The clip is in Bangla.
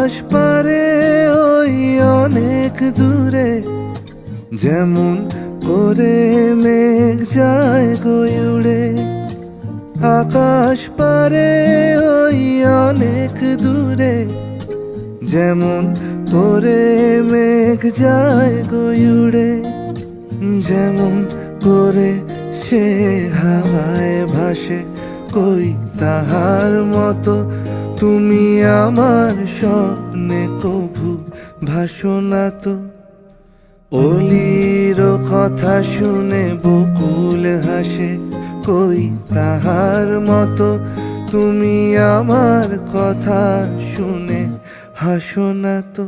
আকাশ পারে ওই অনেক দূরে, যেমন করে মেঘ যায় গো উড়ে। আকাশ পারে ওই অনেক দূরে, যেমন করে মেঘ যায় গো উড়ে। যেমন করে সে হাওয়ায় ভাসে, কই তাহার মতো তুমি আমার স্বপ্নে কভু ভাসো না তো। অলির কথা শুনে বকুল হাসে, কই তাহার মতো তুমি আমার কথা শুনে হাসো না তো।